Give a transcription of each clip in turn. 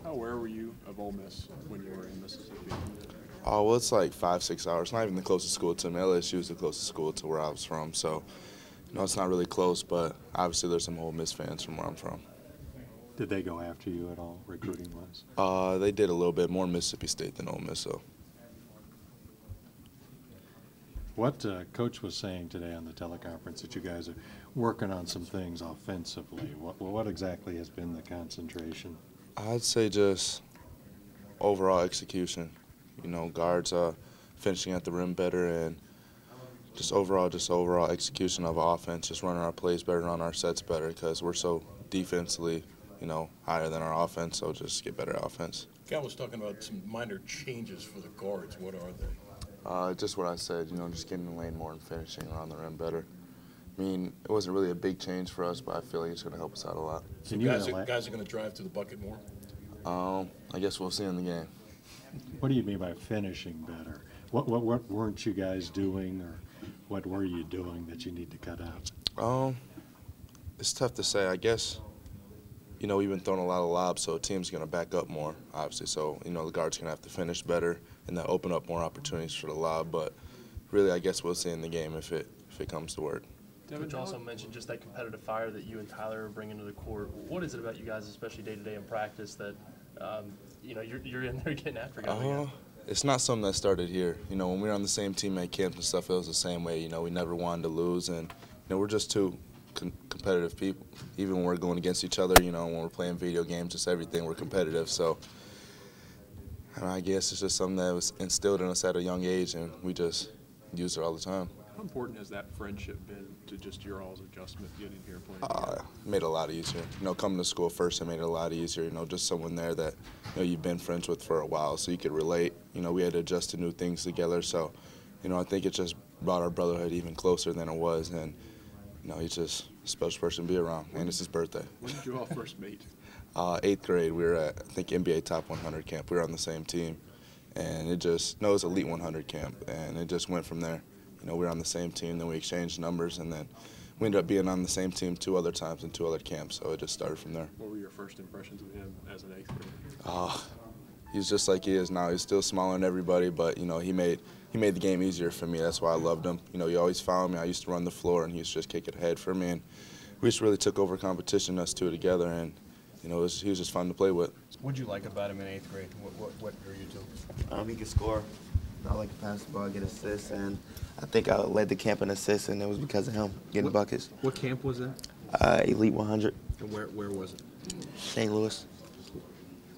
How aware were you of Ole Miss when you were in Mississippi? Oh, well, it's like 5, 6 hours. Not even the closest school to me. LSU is the closest school to where I was from. So, it's not really close, but obviously there's some Ole Miss fans from where I'm from. Did they go after you at all, recruiting-wise? They did a little bit more Mississippi State than Ole Miss, so. What Coach was saying today on the teleconference that you guys are working on some things offensively. What exactly has been the concentration? I'd say just overall execution. Guards finishing at the rim better, and just overall execution of offense, just running our plays better, running our sets better, because we're so defensively, higher than our offense, so just get better offense. Cal was talking about some minor changes for the guards. What are they? Just what I said, just getting in the lane more and finishing around the rim better. I mean, it wasn't really a big change for us, but I feel like it's going to help us out a lot. So guys are going to drive to the bucket more? I guess we'll see in the game. What do you mean by finishing better? What weren't you guys doing, or what were you doing that you need to cut out? It's tough to say. I guess, we've been throwing a lot of lobs, so a team's going to back up more, obviously. So, the guard's going to have to finish better, and that open up more opportunities for the lob. But really, I guess we'll see in the game if it comes to work. Coach also mentioned just that competitive fire that you and Tyler are bringing to the court. What is it about you guys, especially day-to-day in practice, that you're in there getting after guys? It's not something that started here. When we were on the same team at camps and stuff, it was the same way. We never wanted to lose, and we're just two competitive people. Even when we're going against each other, when we're playing video games, just everything, we're competitive. So I guess it's just something that was instilled in us at a young age, and we just use it all the time. How important has that friendship been to just your all's adjustment getting here playing together? It made it a lot easier. Coming to school first, it made it a lot easier. Just someone there that you've been friends with for a while, so you could relate. We had to adjust to new things together. So, I think it just brought our brotherhood even closer than it was. And he's just a special person to be around. And it's his birthday. When did you all first meet? 8th grade. We were at, I think, NBA Top 100 camp. We were on the same team. And it was Elite 100 camp. And it just went from there. We were on the same team, then we exchanged numbers, and then we ended up being on the same team 2 other times in 2 other camps, so it just started from there. What were your first impressions of him as an 8th grader? He's just like he is now. He's still smaller than everybody, but, he made the game easier for me. That's why I loved him. He always found me. I used to run the floor, and he used to just kick it ahead for me, and we just really took over competition, us two together, and, he was just fun to play with. What did you like about him in 8th grade? What drew you to him? He could score. I like to pass the ball, get assists, and I think I led the camp in assists, and it was because of him getting buckets. What camp was that? Elite 100. And where was it? St. Louis.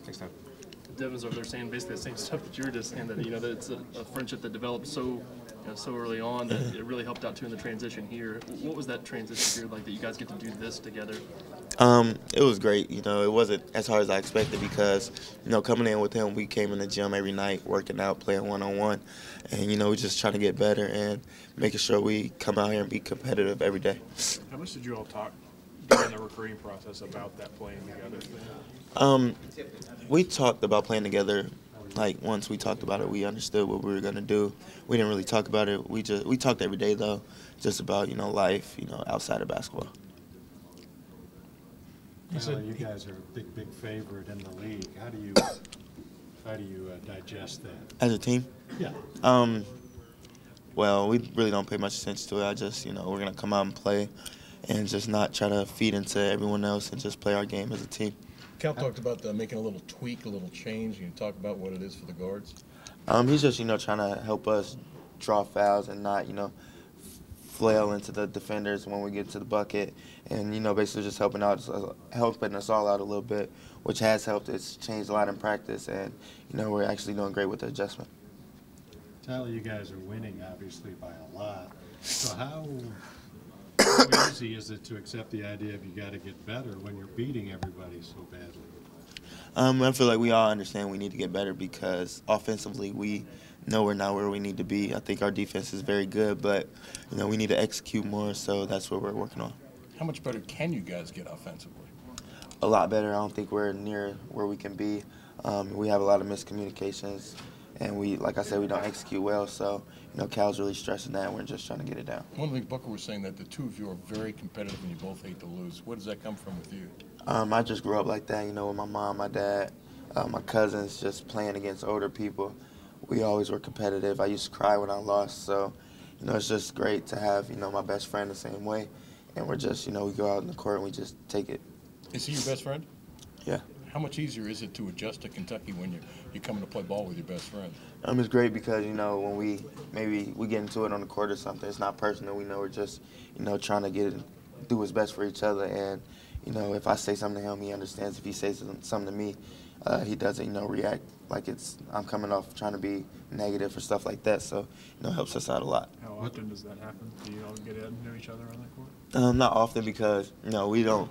Next time. Devin's over there saying basically the same stuff that you were just saying, that that it's a friendship that developed so early on that it really helped out too in the transition here. What was that transition period like that you guys get to do this together? It was great. It wasn't as hard as I expected because, coming in with him, we came in the gym every night, working out, playing one-on-one, and, we just trying to get better and making sure we come out here and be competitive every day. How much did you all talk during the recruiting process about that playing together? We talked about playing together. Like, once we talked about it, we understood what we were going to do. We didn't really talk about it. We talked every day, though, just about, life, outside of basketball. You guys are a big favorite in the league. How do you digest that? As a team? Yeah. Well, we really don't pay much attention to it. I just, we're going to come out and play and just not try to feed into everyone else and just play our game as a team. Cal talked about making a little tweak, a little change. Can you talk about what it is for the guards? He's just, trying to help us draw fouls and not, flail into the defenders when we get to the bucket, and basically just helping us all out a little bit, which has helped. It's changed a lot in practice, and we're actually doing great with the adjustment. Tyler, you guys are winning obviously by a lot. So how easy is it to accept the idea of you got to get better when you're beating everybody so badly? I feel like we all understand we need to get better because offensively we know we're not where we need to be. I think our defense is very good, but we need to execute more, so that's what we're working on. How much better can you guys get offensively? A lot better. I don't think we're near where we can be. We have a lot of miscommunications, and like I said, we don't execute well. So Cal's really stressing that, and we're just trying to get it down. One thing Booker was saying that the two of you are very competitive and you both hate to lose. Where does that come from with you? I just grew up like that, with my mom, my dad. my cousins, just playing against older people. We always were competitive. I used to cry when I lost, so it's just great to have my best friend the same way, and we're just we go out in the court and we just take it. Is he your best friend? Yeah. How much easier is it to adjust to Kentucky when you're coming to play ball with your best friend? It's great because when we get into it on the court or something, it's not personal. We know we're just trying to do what's best for each other, and if I say something to him, he understands. If he says something to me, he doesn't react like I'm coming off trying to be negative or stuff like that. So it helps us out a lot. How often does that happen? Do you all get into each other on the court? Not often because we don't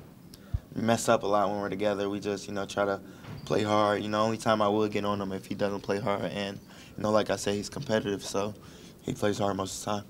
mess up a lot when we're together. We just try to play hard. Only time I would get on him if he doesn't play hard, and like I say, he's competitive, so he plays hard most of the time.